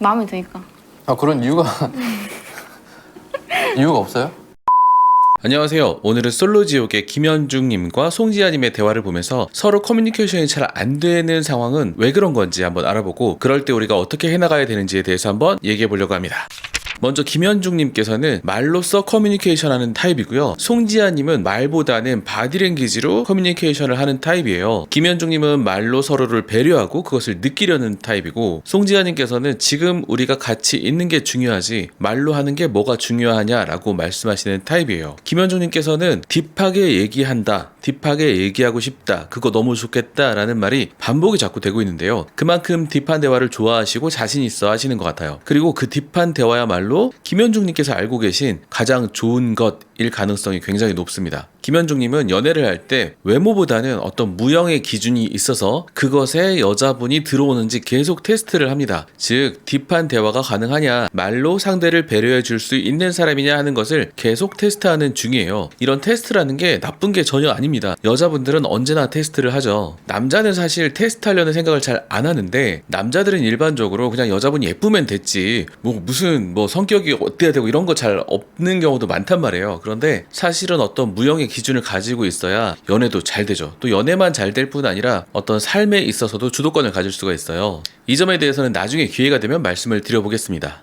마음에 드니까. 아, 그런 이유가 이유가 없어요? 안녕하세요. 오늘은 솔로지옥의 김현중님과 송지아님의 대화를 보면서 서로 커뮤니케이션이 잘 안 되는 상황은 왜 그런 건지 한번 알아보고 그럴 때 우리가 어떻게 해나가야 되는지에 대해서 한번 얘기해 보려고 합니다. 먼저 김현중님께서는 말로써 커뮤니케이션 하는 타입이고요. 송지아님은 말보다는 바디랭귀지로 커뮤니케이션을 하는 타입이에요. 김현중님은 말로 서로를 배려하고 그것을 느끼려는 타입이고, 송지아님께서는 지금 우리가 같이 있는 게 중요하지 말로 하는 게 뭐가 중요하냐라고 말씀하시는 타입이에요. 김현중님께서는 딥하게 얘기한다, 딥하게 얘기하고 싶다, 그거 너무 좋겠다 라는 말이 반복이 자꾸 되고 있는데요. 그만큼 딥한 대화를 좋아하시고 자신 있어 하시는 것 같아요. 그리고 그 딥한 대화야말로 김현중님께서 알고 계신 가장 좋은 것일 가능성이 굉장히 높습니다. 김현중님은 연애를 할 때 외모보다는 어떤 무형의 기준이 있어서 그것에 여자분이 들어오는지 계속 테스트를 합니다. 즉 딥한 대화가 가능하냐, 말로 상대를 배려해 줄 수 있는 사람이냐 하는 것을 계속 테스트하는 중이에요. 이런 테스트라는 게 나쁜 게 전혀 아닙니다. 여자분들은 언제나 테스트를 하죠. 남자는 사실 테스트하려는 생각을 잘 안 하는데, 남자들은 일반적으로 그냥 여자분이 예쁘면 됐지 무슨 성격이 어때야 되고 이런 거 잘 없는 경우도 많단 말이에요. 그런데 사실은 어떤 무형의 기준을 가지고 있어야 연애도 잘 되죠. 또 연애만 잘 될 뿐 아니라 어떤 삶에 있어서도 주도권을 가질 수가 있어요. 이 점에 대해서는 나중에 기회가 되면 말씀을 드려보겠습니다.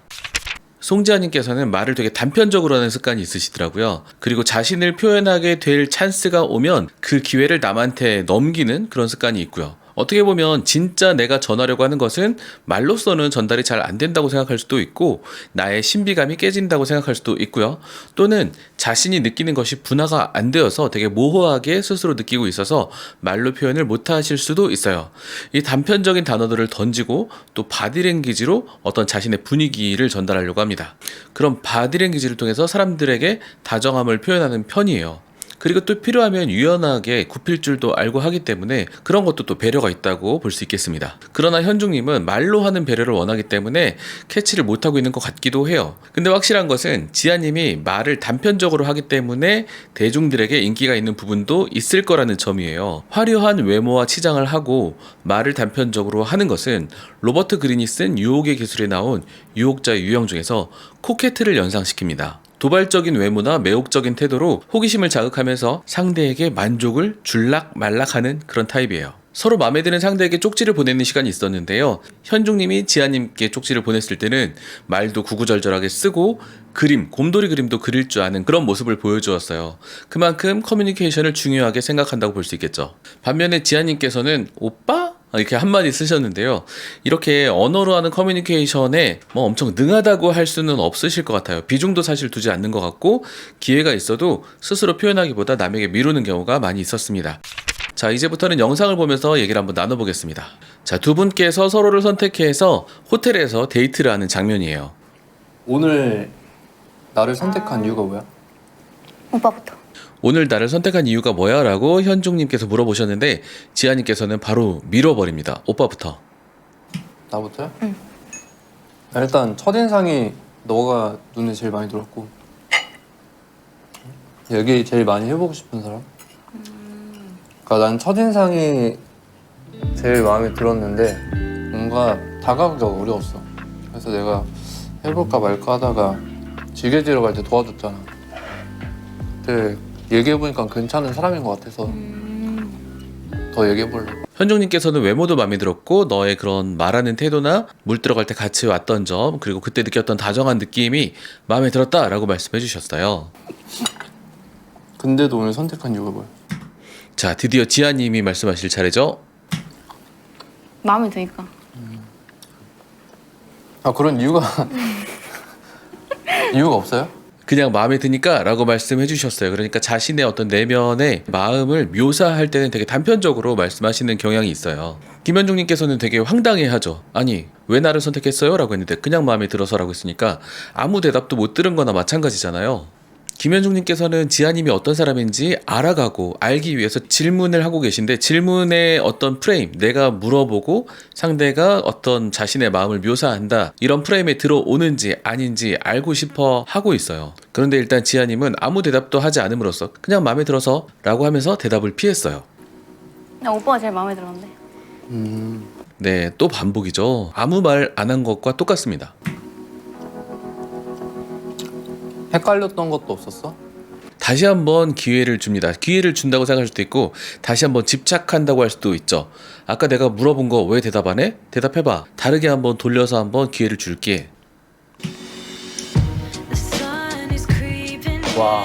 송지아님께서는 말을 되게 단편적으로 하는 습관이 있으시더라고요. 그리고 자신을 표현하게 될 찬스가 오면 그 기회를 남한테 넘기는 그런 습관이 있고요. 어떻게 보면 진짜 내가 전하려고 하는 것은 말로서는 전달이 잘 안 된다고 생각할 수도 있고, 나의 신비감이 깨진다고 생각할 수도 있고요. 또는 자신이 느끼는 것이 분화가 안 되어서 되게 모호하게 스스로 느끼고 있어서 말로 표현을 못 하실 수도 있어요. 이 단편적인 단어들을 던지고 또 바디랭귀지로 어떤 자신의 분위기를 전달하려고 합니다. 그럼 바디랭귀지를 통해서 사람들에게 다정함을 표현하는 편이에요. 그리고 또 필요하면 유연하게 굽힐 줄도 알고 하기 때문에 그런 것도 또 배려가 있다고 볼 수 있겠습니다. 그러나 현중님은 말로 하는 배려를 원하기 때문에 캐치를 못하고 있는 것 같기도 해요. 근데 확실한 것은 지아님이 말을 단편적으로 하기 때문에 대중들에게 인기가 있는 부분도 있을 거라는 점이에요. 화려한 외모와 치장을 하고 말을 단편적으로 하는 것은 로버트 그린이 쓴 유혹의 기술에 나온 유혹자의 유형 중에서 코케트를 연상시킵니다. 도발적인 외모나 매혹적인 태도로 호기심을 자극하면서 상대에게 만족을 줄락말락하는 그런 타입이에요. 서로 마음에 드는 상대에게 쪽지를 보내는 시간이 있었는데요. 현중님이 지아님께 쪽지를 보냈을 때는 말도 구구절절하게 쓰고 곰돌이 그림도 그릴 줄 아는 그런 모습을 보여주었어요. 그만큼 커뮤니케이션을 중요하게 생각한다고 볼 수 있겠죠. 반면에 지아님께서는 오빠? 이렇게 한마디 쓰셨는데요. 이렇게 언어로 하는 커뮤니케이션에 엄청 능하다고 할 수는 없으실 것 같아요. 비중도 사실 두지 않는 것 같고, 기회가 있어도 스스로 표현하기보다 남에게 미루는 경우가 많이 있었습니다. 자, 이제부터는 영상을 보면서 얘기를 한번 나눠보겠습니다. 자, 두 분께서 서로를 선택해서 호텔에서 데이트를 하는 장면이에요. 오늘 나를 선택한 이유가 뭐야? 오빠부터. 오늘 나를 선택한 이유가 뭐야? 라고 현중님께서 물어보셨는데, 지아님께서는 바로 밀어버립니다. 오빠부터. 나부터요? 응. 일단 첫인상이 너가 눈에 제일 많이 들었고, 여기 제일 많이 해보고 싶은 사람? 그러니까 난 첫인상이 제일 마음에 들었는데 뭔가 다가가기가 어려웠어. 그래서 내가 해볼까 말까 하다가 지게지러 갈 때 도와줬잖아. 그때 얘기해보니까 괜찮은 사람인 것 같아서 더 얘기해보려고. 현중님께서는 외모도 마음에 들었고, 너의 그런 말하는 태도나 물 들어갈 때 같이 왔던 점, 그리고 그때 느꼈던 다정한 느낌이 마음에 들었다라고 말씀해 주셨어요. 근데도 오늘 선택한 이유가 뭐야? 자, 드디어 지아님이 말씀하실 차례죠. 마음에 드니까. 아, 그런 이유가 이유가 없어요? 그냥 마음에 드니까 라고 말씀해 주셨어요. 그러니까 자신의 어떤 내면의 마음을 묘사할 때는 되게 단편적으로 말씀하시는 경향이 있어요. 김현중님께서는 되게 황당해하죠. 아니, 왜 나를 선택했어요? 라고 했는데 그냥 마음에 들어서 라고 했으니까 아무 대답도 못 들은 거나 마찬가지잖아요. 김현중님께서는 지아님이 어떤 사람인지 알아가고 알기 위해서 질문을 하고 계신데, 질문의 어떤 프레임, 내가 물어보고 상대가 어떤 자신의 마음을 묘사한다, 이런 프레임에 들어오는지 아닌지 알고 싶어 하고 있어요. 그런데 일단 지아님은 아무 대답도 하지 않음으로써 그냥 마음에 들어서 라고 하면서 대답을 피했어요. 나 오빠가 제일 마음에 들었는데. 네, 또 반복이죠. 아무 말 안 한 것과 똑같습니다. 헷갈렸던 것도 없었어? 다시 한번 기회를 줍니다. 기회를 준다고 생각할 수도 있고 다시 한번 집착한다고 할 수도 있죠. 아까 내가 물어본 거 왜 대답 안 해? 대답해봐. 다르게 한번 돌려서 한번 기회를 줄게. 와.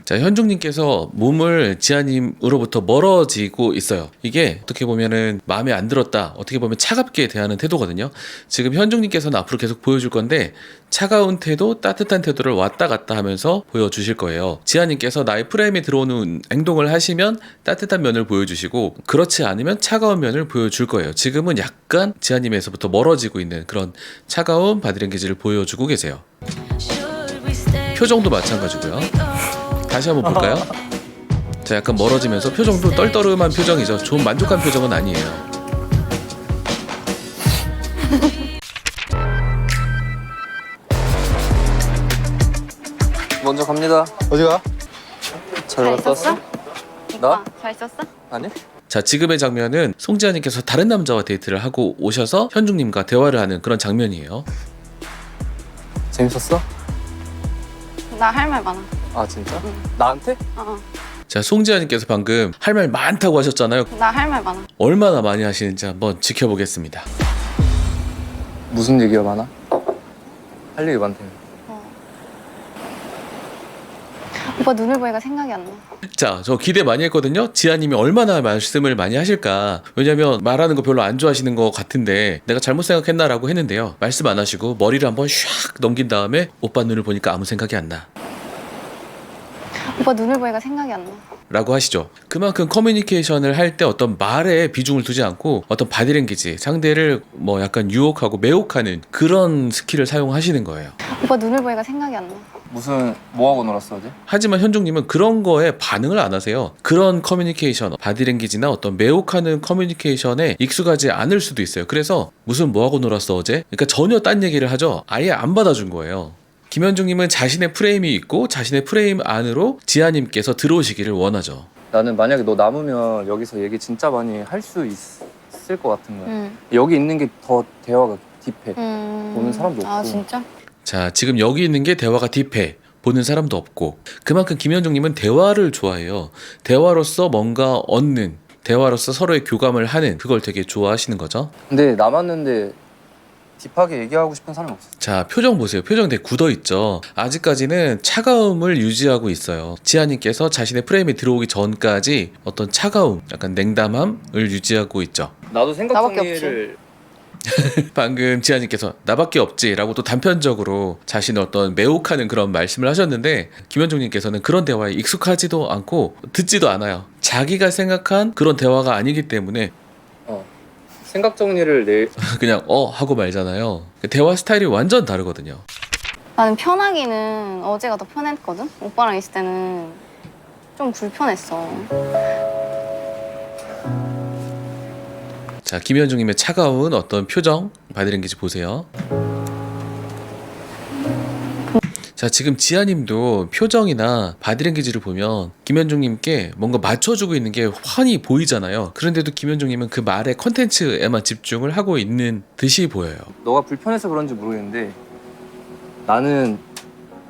자, 현중님께서 몸을 지아님으로부터 멀어지고 있어요. 이게 어떻게 보면은 마음에 안 들었다, 어떻게 보면 차갑게 대하는 태도거든요. 지금 현중님께서는 앞으로 계속 보여줄 건데 차가운 태도, 따뜻한 태도를 왔다 갔다 하면서 보여주실 거예요. 지아님께서 나의 프레임에 들어오는 행동을 하시면 따뜻한 면을 보여주시고, 그렇지 않으면 차가운 면을 보여줄 거예요. 지금은 약간 지아님에서부터 멀어지고 있는 그런 차가운 바디랭귀지를 보여주고 계세요. 표정도 마찬가지고요. 다시 한번 볼까요? 자, 약간 멀어지면서 표정도 떨떠름한 표정이죠. 좀 만족한 표정은 아니에요. 먼저 갑니다. 어디가? 잘 갔다 왔어? 나? 오빠 잘 있었어? 아니? 자, 지금의 장면은 송지아님께서 다른 남자와 데이트를 하고 오셔서 현중님과 대화를 하는 그런 장면이에요. 재밌었어? 나 할 말 많아. 아 진짜? 나한테? 자, 송지아님께서 방금 할 말 많다고 하셨잖아요. 나 할 말 많아. 얼마나 많이 하시는지 한번 지켜보겠습니다. 무슨 얘기가 많아? 할 얘기 많대. 오빠 눈을 보니까 생각이 안 나. 자, 저 기대 많이 했거든요. 지아님이 얼마나 말씀을 많이 하실까. 왜냐면 말하는 거 별로 안 좋아하시는 것 같은데 내가 잘못 생각했나라고 했는데요. 말씀 안 하시고 머리를 한번 샥 넘긴 다음에 오빠 눈을 보니까 아무 생각이 안 나 오빠 눈을 보니까 생각이 안 나. 라고 하시죠. 그만큼 커뮤니케이션을 할 때 어떤 말에 비중을 두지 않고 어떤 바디랭귀지, 상대를 뭐 약간 유혹하고 매혹하는 그런 스킬을 사용하시는 거예요. 오빠 눈을 보니까 생각이 안 나. 무슨 뭐하고 놀았어 어제? 하지만 현종님은 그런 거에 반응을 안 하세요. 그런 커뮤니케이션, 바디랭귀지나 어떤 매혹하는 커뮤니케이션에 익숙하지 않을 수도 있어요. 그래서 무슨 뭐하고 놀았어 어제? 그러니까 전혀 딴 얘기를 하죠. 아예 안 받아준 거예요. 김현중님은 자신의 프레임이 있고 자신의 프레임 안으로 지아님께서 들어오시기를 원하죠. 나는 만약에 너 남으면 여기서 얘기 진짜 많이 할 수 있을 것 같은 거야. 여기 있는 게 더 대화가 딥해. 보는 사람도 없고. 아 진짜? 자, 지금 여기 있는 게 대화가 딥해. 보는 사람도 없고. 그만큼 김현중님은 대화를 좋아해요. 대화로서 뭔가 얻는, 대화로서 서로의 교감을 하는, 그걸 되게 좋아하시는 거죠. 근데 남았는데 딥하게 얘기하고 싶은 사람이 없어. 자, 표정 보세요. 표정 되게 굳어있죠. 아직까지는 차가움을 유지하고 있어요. 지아님께서 자신의 프레임에 들어오기 전까지 어떤 차가움, 약간 냉담함을 유지하고 있죠. 나도 생각 나밖에 정리를 방금 지아님께서 나밖에 없지 라고 또 단편적으로 자신을 어떤 매혹하는 그런 말씀을 하셨는데, 김현종님께서는 그런 대화에 익숙하지도 않고 듣지도 않아요. 자기가 생각한 그런 대화가 아니기 때문에 생각 정리를 그냥 하고 말잖아요. 대화 스타일이 완전 다르거든요. 나는 편하기는 어제가 더 편했거든? 오빠랑 있을 때는 좀 불편했어. 자, 김현중님의 차가운 어떤 표정, 바디랭귀지 보세요. 자, 지금 지아님도 표정이나 바디랭귀지를 보면 김현중님께 뭔가 맞춰주고 있는 게 환히 보이잖아요. 그런데도 김현중님은 그 말의 컨텐츠에만 집중을 하고 있는 듯이 보여요. 너가 불편해서 그런지 모르겠는데 나는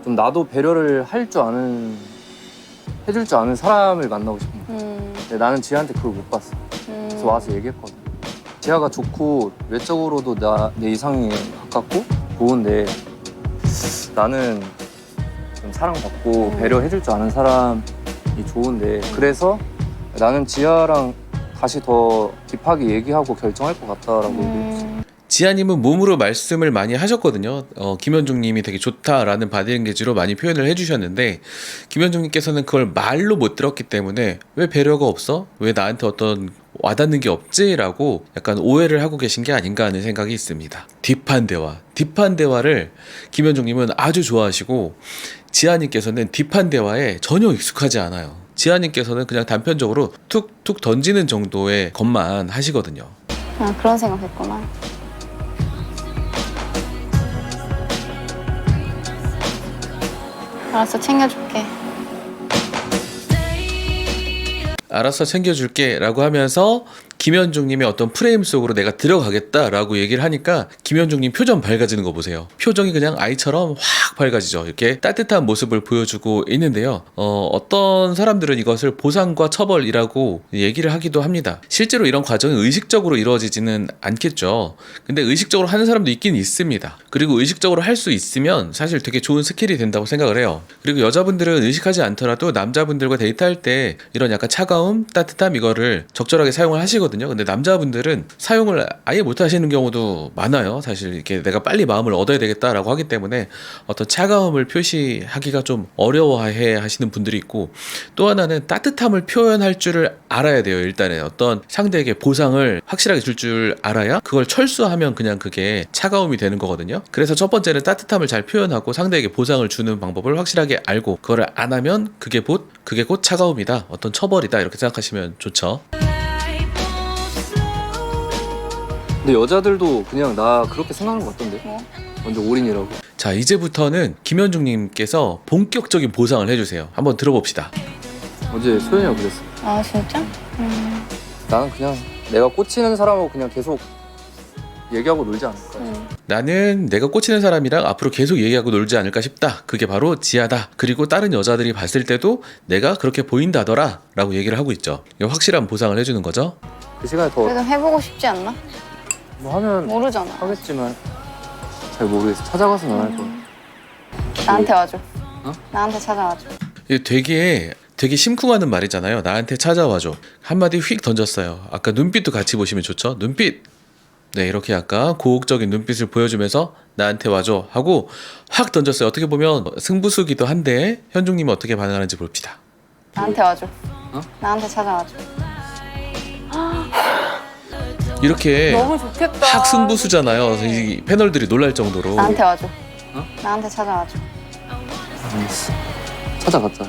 좀 나도 배려를 해줄 줄 아는 사람을 만나고 싶은 거야. 근데 나는 지아한테 그걸 못 봤어. 그래서 와서 얘기했거든. 지아가 좋고 외적으로도 내 이상에 가깝고 좋은데 나는 좀 사랑받고 배려해줄 줄 아는 사람이 좋은데, 그래서 나는 지아랑 다시 더 딥하게 얘기하고 결정할 것 같다라고 얘기했어. 지아님은 몸으로 말씀을 많이 하셨거든요. 김현중님이 되게 좋다라는 바디랭귀지로 많이 표현을 해주셨는데, 김현중님께서는 그걸 말로 못 들었기 때문에 왜 배려가 없어? 왜 나한테 어떤 와닿는 게 없지? 라고 약간 오해를 하고 계신 게 아닌가 하는 생각이 있습니다. 딥한 대화를 김현중님은 아주 좋아하시고, 지아님께서는 딥한 대화에 전혀 익숙하지 않아요. 지아님께서는 그냥 단편적으로 툭툭 던지는 정도의 것만 하시거든요. 아 그런 생각했구나. 알았어, 챙겨줄게. 알아서 챙겨줄게 라고 하면서 김현중님의 어떤 프레임 속으로 내가 들어가겠다라고 얘기를 하니까 김현중님 표정 밝아지는 거 보세요. 표정이 그냥 아이처럼 확 밝아지죠. 이렇게 따뜻한 모습을 보여주고 있는데요. 어떤 사람들은 이것을 보상과 처벌이라고 얘기를 하기도 합니다. 실제로 이런 과정이 의식적으로 이루어지지는 않겠죠. 근데 의식적으로 하는 사람도 있긴 있습니다. 그리고 의식적으로 할 수 있으면 사실 되게 좋은 스킬이 된다고 생각을 해요. 그리고 여자분들은 의식하지 않더라도 남자분들과 데이트할 때 이런 약간 차가움, 따뜻함 이거를 적절하게 사용을 하시거든요. 근데 남자분들은 사용을 아예 못 하시는 경우도 많아요. 사실 이렇게 내가 빨리 마음을 얻어야 되겠다라고 하기 때문에 어떤 차가움을 표시하기가 좀 어려워해 하시는 분들이 있고, 또 하나는 따뜻함을 표현할 줄을 알아야 돼요. 일단은 어떤 상대에게 보상을 확실하게 줄 줄 알아야 그걸 철수하면 그냥 그게 차가움이 되는 거거든요. 그래서 첫 번째는 따뜻함을 잘 표현하고 상대에게 보상을 주는 방법을 확실하게 알고, 그거를 안 하면 그게 곧 차가움이다, 어떤 처벌이다, 이렇게 생각하시면 좋죠. 근데 여자들도 그냥 나 그렇게 생각하는 것 같던데. 뭐? 완전 올인이라고. 자, 이제부터는 김현중님께서 본격적인 보상을 해주세요. 한번 들어봅시다. 어제 소연이가 그랬어. 아 진짜? 나는 그냥 내가 꽂히는 사람하고 그냥 계속 얘기하고 놀지 않을까. 나는 내가 꽂히는 사람이랑 앞으로 계속 얘기하고 놀지 않을까 싶다. 그게 바로 지하다. 그리고 다른 여자들이 봤을 때도 내가 그렇게 보인다더라 라고 얘기를 하고 있죠. 이거 확실한 보상을 해주는 거죠. 그 시간에 더 그래도 해보고 싶지 않나? 뭐 하면 모르잖아. 하겠지만 잘 모르겠어. 찾아가서는 안 할 거야. 나한테 와줘. 어? 나한테 찾아와줘. 이게 되게 심쿵하는 말이잖아요. 나한테 찾아와줘. 한마디 휙 던졌어요. 아까 눈빛도 같이 보시면 좋죠. 눈빛. 네, 이렇게 약간 고혹적인 눈빛을 보여주면서 나한테 와줘 하고 확 던졌어요. 어떻게 보면 승부수기도 한데 현중님은 어떻게 반응하는지 봅시다. 나한테 와줘. 어? 나한테 찾아와줘. 이렇게 너무 좋겠다. 확 승부수잖아요. 이 패널들이 놀랄 정도로. 나한테 와줘. 어? 나한테 찾아와줘. 알겠어. 찾아갔자.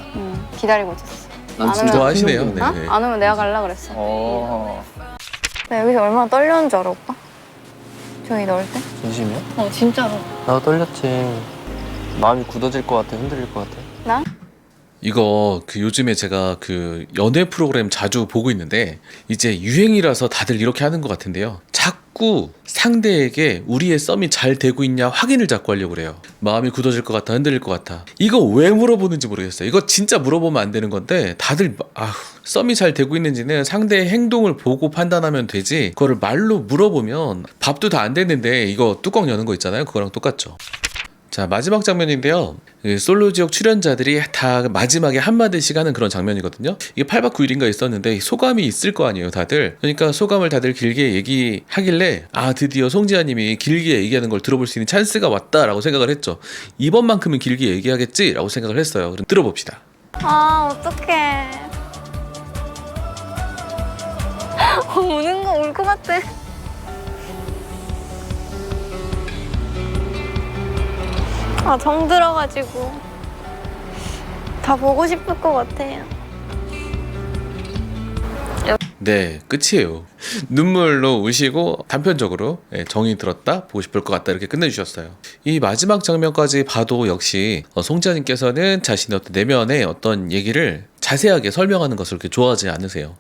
기다리고 있었어. 난 안 진짜 오면- 좋아하시네요. 충분히. 네. 어? 안 오면 내가 갈라 그랬어. 어. 나 여기서 얼마나 떨렸는 줄 알아, 오빠? 저기 넣을 때? 진심이야? 진짜로. 나도 떨렸지. 마음이 굳어질 것 같아. 흔들릴 것 같아. 나? 이거 요즘에 제가 연애 프로그램 자주 보고 있는데 이제 유행이라서 다들 이렇게 하는 것 같은데요. 자꾸 상대에게 우리의 썸이 잘 되고 있냐 확인을 자꾸 하려고 그래요. 마음이 굳어질 것 같아, 흔들릴 것 같아. 이거 왜 물어보는지 모르겠어요. 이거 진짜 물어보면 안 되는 건데 다들 썸이 잘 되고 있는지는 상대의 행동을 보고 판단하면 되지, 그거를 말로 물어보면 밥도 다 안 됐는데 이거 뚜껑 여는 거 있잖아요. 그거랑 똑같죠. 자, 마지막 장면인데요. 솔로 지옥 출연자들이 다 마지막에 한마디씩 하는 그런 장면이거든요. 이게 8박 9일인가 있었는데 소감이 있을 거 아니에요, 다들. 그러니까 소감을 다들 길게 얘기하길래 드디어 송지아님이 길게 얘기하는 걸 들어볼 수 있는 찬스가 왔다라고 생각을 했죠. 이번만큼은 길게 얘기하겠지라고 생각을 했어요. 그럼 들어봅시다. 아, 어떡해. 우는 거 울 것 같아. 정 들어가지고 다 보고 싶을 것 같아요. 네, 끝이에요. 눈물로 우시고 단편적으로 정이 들었다, 보고 싶을 것 같다, 이렇게 끝내주셨어요. 이 마지막 장면까지 봐도 역시 송지아님께서는 자신의 어떤 내면의 어떤 얘기를 자세하게 설명하는 것을 그렇게 좋아하지 않으세요.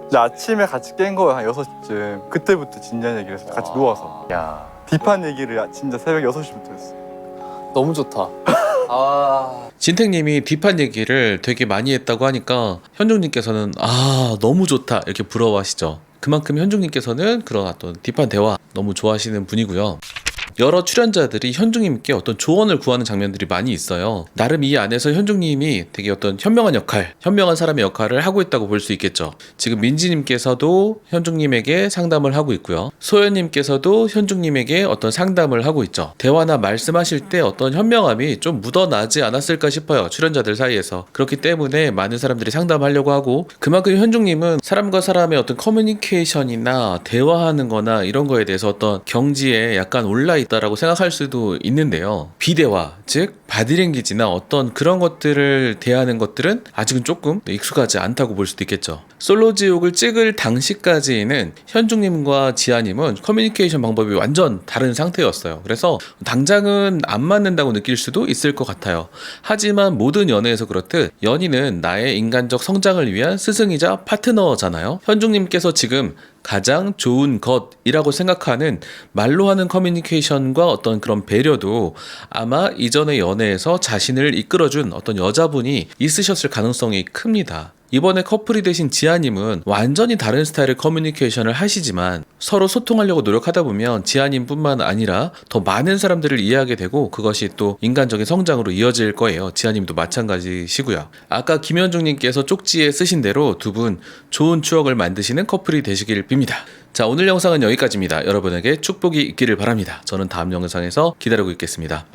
이제 아침에 같이 깬 거예요. 한 6시쯤. 그때부터 진지한 얘기를 했어요. 같이 누워서. 야. 딥한 얘기를 진짜 새벽 6시부터 했어요. 너무 좋다. 진택님이 딥한 얘기를 되게 많이 했다고 하니까 현중님께서는 너무 좋다, 이렇게 부러워하시죠. 그만큼 현중님께서는 그런 어떤 딥한 대화 너무 좋아하시는 분이고요. 여러 출연자들이 현중님께 어떤 조언을 구하는 장면들이 많이 있어요. 나름 이 안에서 현중님이 되게 어떤 현명한 역할, 현명한 사람의 역할을 하고 있다고 볼 수 있겠죠. 지금 민지님께서도 현중님에게 상담을 하고 있고요. 소연님께서도 현중님에게 어떤 상담을 하고 있죠. 대화나 말씀하실 때 어떤 현명함이 좀 묻어나지 않았을까 싶어요, 출연자들 사이에서. 그렇기 때문에 많은 사람들이 상담하려고 하고, 그만큼 현중님은 사람과 사람의 어떤 커뮤니케이션이나 대화하는 거나 이런 거에 대해서 어떤 경지에 약간 올라 있다라고 생각할 수도 있는데요. 비대화, 즉 바디랭귀지나 어떤 그런 것들을 대하는 것들은 아직은 조금 익숙하지 않다고 볼 수도 있겠죠. 솔로지옥을 찍을 당시까지는 현중님과 지아님은 커뮤니케이션 방법이 완전 다른 상태였어요. 그래서 당장은 안 맞는다고 느낄 수도 있을 것 같아요. 하지만 모든 연애에서 그렇듯 연인은 나의 인간적 성장을 위한 스승이자 파트너잖아요. 현중님께서 지금 가장 좋은 것이라고 생각하는 말로 하는 커뮤니케이션과 어떤 그런 배려도 아마 이전의 연애에서 자신을 이끌어준 어떤 여자분이 있으셨을 가능성이 큽니다. 이번에 커플이 되신 지아님은 완전히 다른 스타일의 커뮤니케이션을 하시지만 서로 소통하려고 노력하다 보면 지아님뿐만 아니라 더 많은 사람들을 이해하게 되고 그것이 또 인간적인 성장으로 이어질 거예요. 지아님도 마찬가지시고요. 아까 김현중님께서 쪽지에 쓰신 대로 두 분 좋은 추억을 만드시는 커플이 되시길 빕니다. 자, 오늘 영상은 여기까지입니다. 여러분에게 축복이 있기를 바랍니다. 저는 다음 영상에서 기다리고 있겠습니다.